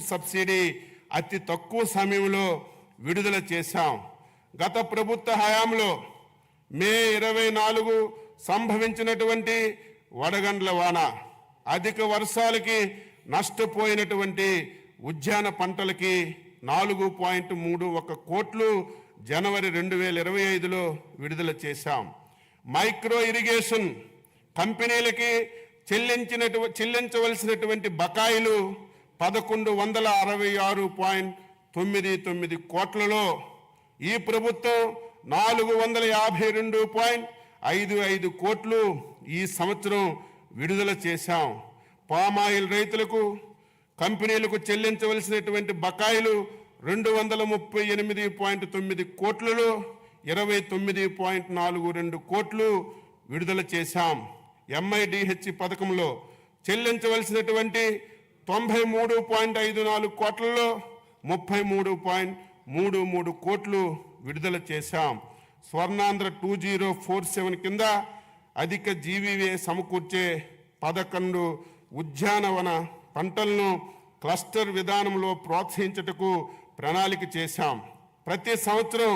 Subsidy అతి తక్కువ సమయంలో విడుదల చేశాం. గత ప్రభుత్వ హయాంలో మే 24 సంభవించినటువంటి వడగండ్ల వాన, అధిక వర్షాలకి నష్టపోయినటువంటి ఉద్యాన పంటలకి 4.31 కోట్లు జనవరి 2025లో విడుదల చేశాం. మైక్రో ఇరిగేషన్ కంపెనీలకి చెల్లించవలసినటువంటి బకాయిలు 1166.99 కోట్లలో ఈ ప్రభుత్వం 452.55 కోట్లు ఈ సంవత్సరం విడుదల చేశాం. పామాయిల్ రైతులకు కంపెనీలకు చెల్లించవలసినటువంటి బకాయిలు 238.9 కోట్లలో 29.42 కోట్లు విడుదల చేశాం. MIDH పథకంలో చెల్లించవలసినటువంటి 93.54 కోట్లలో 33.33 కోట్లు విడుదల చేశాం. స్వర్ణాంధ్ర 2047 కింద అధిక జీవీవే సమకూర్చే 11 ఉద్యానవన పంటలను క్లస్టర్ విధానంలో ప్రోత్సహించుటకు ప్రణాళిక చేశాం. ప్రతి సంవత్సరం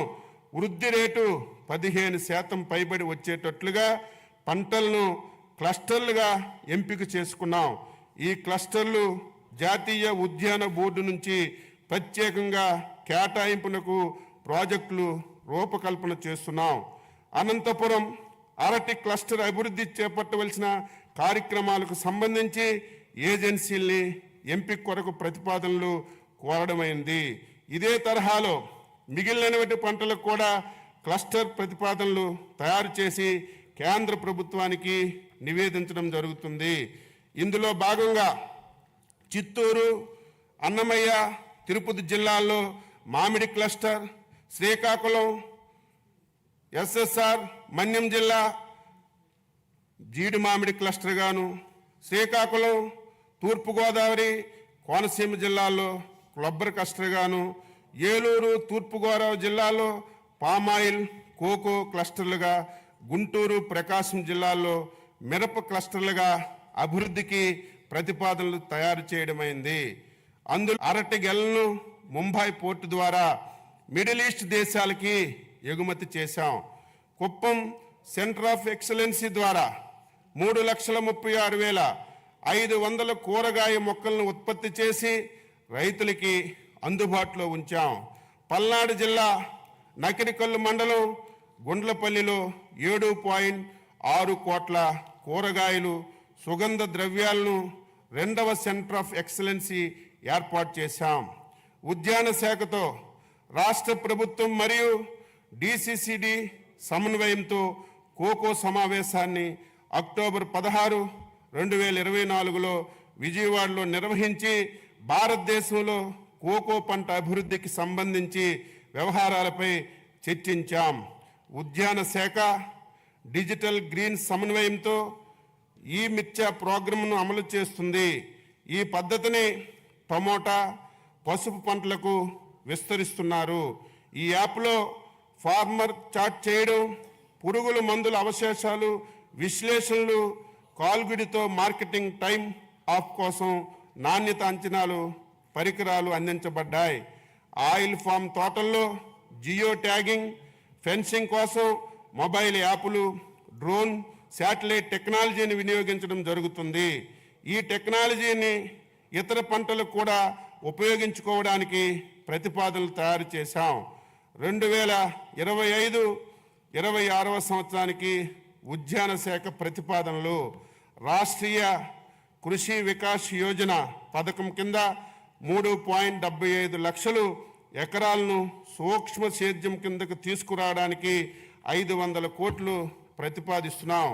వృద్ధి రేటు 15% పైబడి వచ్చేటట్లుగా పంటలను క్లస్టర్లుగా ఎంపిక చేసుకున్నాం. ఈ క్లస్టర్లు జాతీయ ఉద్యాన బోర్డు నుంచి ప్రత్యేకంగా కేటాయింపునకు ప్రాజెక్టులు రూపకల్పన చేస్తున్నాం. అనంతపురం అరటి క్లస్టర్ అభివృద్ధి చేపట్టవలసిన కార్యక్రమాలకు సంబంధించి ఏజెన్సీల్ని ఎంపిక కొరకు ప్రతిపాదనలు కోరడమైంది. ఇదే తరహాలో మిగిలినటువంటి పంటలకు కూడా క్లస్టర్ ప్రతిపాదనలు తయారు చేసి కేంద్ర ప్రభుత్వానికి నివేదించడం జరుగుతుంది. ఇందులో భాగంగా చిత్తూరు, అన్నమయ్య, తిరుపతి జిల్లాల్లో మామిడి క్లస్టర్, శ్రీకాకుళం, SSR, మన్యం జిల్లా జీడి మామిడి క్లస్టర్ గాను, శ్రీకాకుళం, తూర్పుగోదావరి, కోనసీమ జిల్లాల్లో క్లబ్బర్ క్లస్టర్ గాను, ఏలూరు, తూర్పుగోదావరి జిల్లాలో పామాయిల్, కోకో క్లస్టర్లుగా, గుంటూరు, ప్రకాశం జిల్లాల్లో మిరప క్లస్టర్లుగా అభివృద్ధికి ప్రతిపాదనలు తయారు చేయడమైంది. అందులో అరటి గెలను ముంబై పోర్టు ద్వారా మిడిల్ ఈస్ట్ దేశాలకి ఎగుమతి చేశాం. కుప్పం సెంటర్ ఆఫ్ ఎక్సలెన్సీ ద్వారా 3,36,500 కూరగాయ మొక్కలను ఉత్పత్తి చేసి రైతులకి అందుబాటులో ఉంచాం. పల్నాడు జిల్లా నకిరికల్లు మండలం గుండ్లపల్లిలో 7.6 కోట్ల కూరగాయలు, సుగంధ ద్రవ్యాలను 2వ సెంటర్ ఆఫ్ ఎక్సలెన్సీ ఏర్పాటు చేశాం. ఉద్యాన శాఖతో రాష్ట్ర ప్రభుత్వం మరియు DCCD సమన్వయంతో కోకో సమావేశాన్ని అక్టోబర్ 16, 2024లో విజయవాడలో నిర్వహించి భారతదేశంలో కోకో పంట అభివృద్ధికి సంబంధించి వ్యవహారాలపై చర్చించాం. ఉద్యాన శాఖ డిజిటల్ గ్రీన్ సమన్వయంతో ఈ మిర్చా ప్రోగ్రాంను అమలు చేస్తుంది. ఈ పద్ధతిని టమోటా, పసుపు పంటలకు విస్తరిస్తున్నారు. ఈ యాప్లో ఫార్మర్ చాట్ చేయడం, పురుగుల మందుల అవశేషాలు విశ్లేషణలు, కాల్గుడితో మార్కెటింగ్ టైం ఆఫ్ కోసం నాణ్యత అంచనాలు పరికరాలు అందించబడ్డాయి. ఆయిల్ ఫామ్ తోటల్లో జియో ట్యాగింగ్, ఫెన్సింగ్ కోసం మొబైల్ యాప్లు, డ్రోన్, శాటిలైట్ టెక్నాలజీని వినియోగించడం జరుగుతుంది. ఈ టెక్నాలజీని ఇతర పంటలకు కూడా ఉపయోగించుకోవడానికి ప్రతిపాదనలు తయారు చేశాం. 2025-26వ సంవత్సరానికి ఉద్యాన శాఖ ప్రతిపాదనలు రాష్ట్రీయ కృషి వికాస్ యోజన పథకం కింద 3.75 లక్షలు ఎకరాలను సూక్ష్మ సేద్యం కిందకు తీసుకురావడానికి 500 కోట్లు ప్రతిపాదిస్తున్నాం.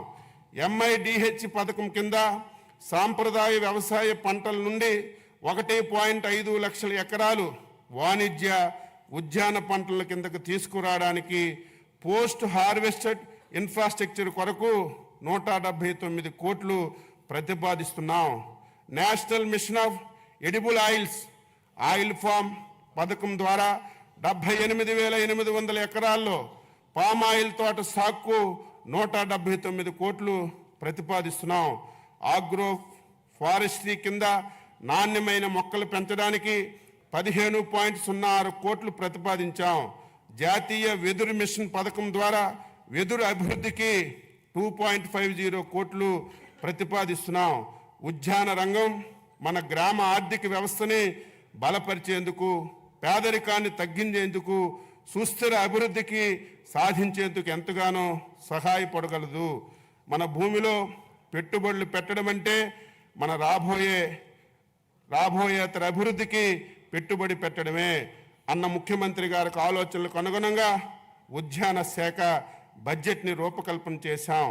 MIDH పథకం కింద సాంప్రదాయ వ్యవసాయ పంటల నుండి 1.5 లక్షల ఎకరాలు వాణిజ్య ఉద్యాన పంటల కిందకు తీసుకురావడానికి పోస్ట్ హార్వెస్టెడ్ ఇన్ఫ్రాస్ట్రక్చర్ కొరకు 179 కోట్లు ప్రతిపాదిస్తున్నాం. National mission of edible oils oil palm పథకం ద్వారా 78,800 ఎకరాల్లో పామాయిల్ తోట సాగుకు 179 కోట్లు ప్రతిపాదిస్తున్నాం. ఆగ్రో ఫారెస్ట్రీ కింద నాణ్యమైన మొక్కలు పెంచడానికి 15.06 కోట్లు ప్రతిపాదించాం. జాతీయ వెదురు మిషన్ పథకం ద్వారా వెదురు అభివృద్ధికి 2.50 కోట్లు ప్రతిపాదిస్తున్నాం. ఉద్యాన రంగం మన గ్రామ ఆర్థిక వ్యవస్థని బలపరిచేందుకు, పేదరికాన్ని తగ్గించేందుకు, సుస్థిర అభివృద్ధికి సాధించేందుకు ఎంతగానో సహాయపడగలదు. మన భూమిలో పెట్టుబడులు పెట్టడం అంటే మన రాబోయే తర అభివృద్ధికి పెట్టుబడి పెట్టడమే అన్న ముఖ్యమంత్రి గారికి ఆలోచనలకు అనుగుణంగా ఉద్యాన శాఖ బడ్జెట్ని రూపకల్పన చేశాం.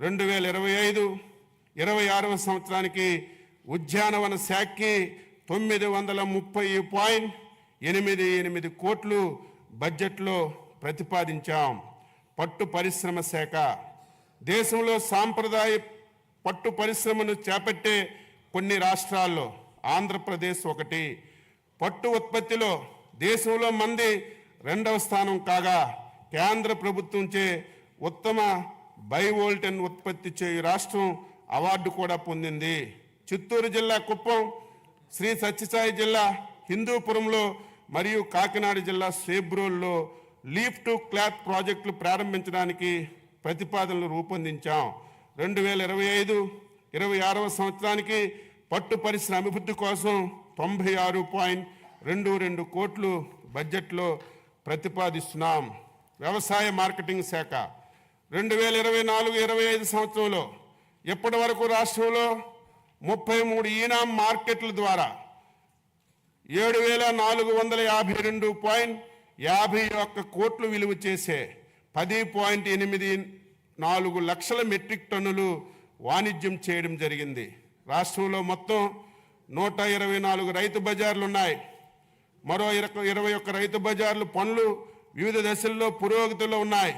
2025-26 సంవత్సరానికి ఉద్యానవన శాఖకి 930.88 కోట్లు బడ్జెట్లో ప్రతిపాదించాం. పట్టు పరిశ్రమ శాఖ దేశంలో సాంప్రదాయ పట్టు పరిశ్రమను చేపట్టే కొన్ని రాష్ట్రాల్లో ఆంధ్రప్రదేశ్ ఒకటి. పట్టు ఉత్పత్తిలో దేశంలో మంది 2వ స్థానం కాగా కేంద్ర ప్రభుత్వంచే ఉత్తమ బైవోల్టన్ ఉత్పత్తి చేయు రాష్ట్రం అవార్డు కూడా పొందింది. చిత్తూరు జిల్లా కుప్పం, శ్రీ సత్యసాయి జిల్లా హిందూపురంలో మరియు కాకినాడ జిల్లా సేబ్రోల్లో లీఫ్ టు క్లాత్ ప్రాజెక్టులు ప్రారంభించడానికి ప్రతిపాదనలు రూపొందించాం. 2025-26 సంవత్సరానికి పట్టు పరిశ్రమ అభివృద్ధి కోసం 96.22 కోట్లు బడ్జెట్లో ప్రతిపాదిస్తున్నాం. వ్యవసాయ మార్కెటింగ్ శాఖ 2024-25 సంవత్సరంలో ఇప్పటి వరకు రాష్ట్రంలో 33 ఈనాం మార్కెట్ల ద్వారా 7,452.51 కోట్లు విలువ చేసే 10.84 లక్షల మెట్రిక్ టన్నులు వాణిజ్యం చేయడం జరిగింది. రాష్ట్రంలో మొత్తం 124 రైతు బజార్లు ఉన్నాయి. మరో 21 రైతు బజార్లు పనులు వివిధ దశల్లో పురోగతిలో ఉన్నాయి.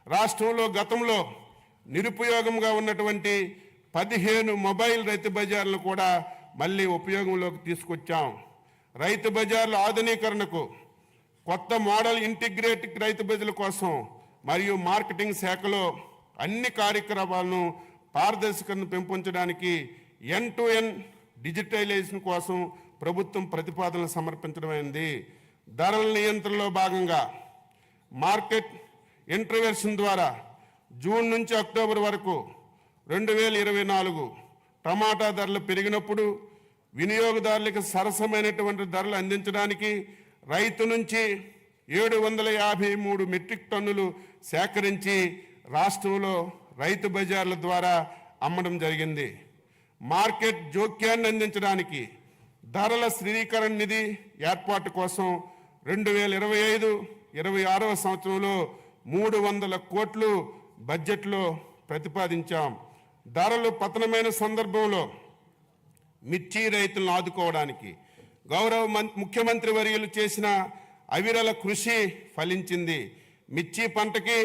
రాష్ట్రంలో గతంలో నిరుపయోగంగా ఉన్నటువంటి 15 మొబైల్ రైతు బజార్లను కూడా మళ్ళీ ఉపయోగంలోకి తీసుకొచ్చాం. రైతు బజార్ల ఆధునీకరణకు, కొత్త మోడల్ ఇంటిగ్రేటెడ్ రైతు బజార్ల కోసం మరియు మార్కెటింగ్ శాఖలో అన్ని కార్యక్రమాలను పారదర్శకతను పెంపొందడానికి ఎండ్-టు-ఎండ్ డిజిటలైజేషన్ కోసం ప్రభుత్వం ప్రతిపాదనలు సమర్పించడమైంది. ధరల నియంత్రణలో భాగంగా మార్కెట్ ఇంటర్వెన్షన్ ద్వారా జూన్ నుంచి అక్టోబర్ వరకు 2024 టమాటా ధరలు పెరిగినప్పుడు వినియోగదారులకు సరసమైనటువంటి ధరలు అందించడానికి రైతు నుంచి 753 మెట్రిక్ టన్నులు సేకరించి రాష్ట్రంలో రైతు బజార్ల ద్వారా అమ్మడం జరిగింది. మార్కెట్ జోక్యాన్ని అందించడానికి ధరల స్థిరీకరణ నిధి ఏర్పాటు కోసం 2025-26 సంవత్సరంలో 300 కోట్లు బడ్జెట్లో ప్రతిపాదించాం. ధరలు పతనమైన సందర్భంలో మిర్చి రైతులను ఆదుకోవడానికి గౌరవ ముఖ్యమంత్రి వర్యులు చేసిన అవిరల కృషి ఫలించింది. మిర్చి పంటకి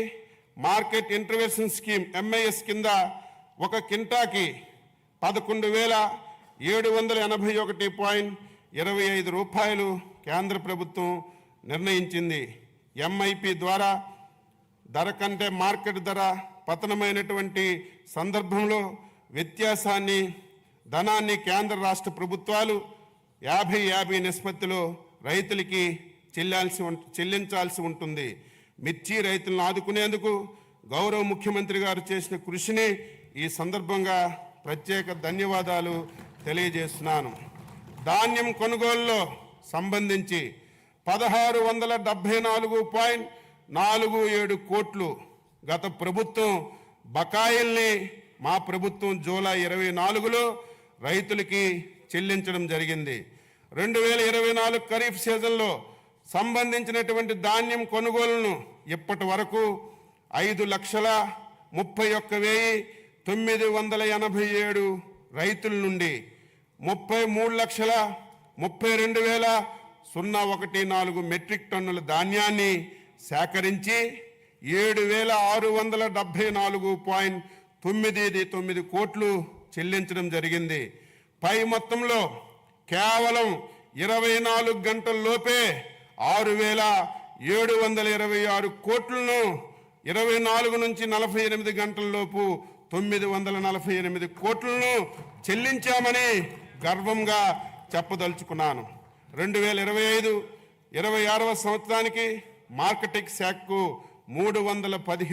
మార్కెట్ ఇంటర్వెన్షన్ స్కీమ్ MIS కింద ఒక కింటాకి 11,781.25 రూపాయలు కేంద్ర ప్రభుత్వం నిర్ణయించింది. MIP ద్వారా ధర కంటే మార్కెట్ ధర పతనమైనటువంటి సందర్భంలో వ్యత్యాసాన్ని ధనాన్ని కేంద్ర రాష్ట్ర ప్రభుత్వాలు 50-50 నిష్పత్తిలో రైతులకి చెల్లించాల్సి ఉంటుంది. మిర్చి రైతులను ఆదుకునేందుకు గౌరవ ముఖ్యమంత్రి గారు చేసిన కృషిని ఈ సందర్భంగా ప్రత్యేక ధన్యవాదాలు తెలియజేస్తున్నాను. ధాన్యం కొనుగోలులో సంబంధించి 1674.47 కోట్లు గత ప్రభుత్వం బకాయిల్ని మా ప్రభుత్వం జూలై 24లో రైతులకి చెల్లించడం జరిగింది. 2024 ఖరీఫ్ సీజన్లో సంబంధించినటువంటి ధాన్యం కొనుగోలును ఇప్పటి వరకు 5,31,987 రైతుల నుండి 33,32,014 మెట్రిక్ టన్నుల ధాన్యాన్ని సేకరించి 7,674.99 కోట్లు చెల్లించడం జరిగింది. పై మొత్తంలో కేవలం 24 గంటల్లోపే 6,726 కోట్లను 24 నుంచి 48 గంటల్లోపు 948 కోట్లను చెల్లించామని గర్వంగా చెప్పదలుచుకున్నాను. 2025-26 సంవత్సరానికి మార్కెటింగ్ శాఖకు 315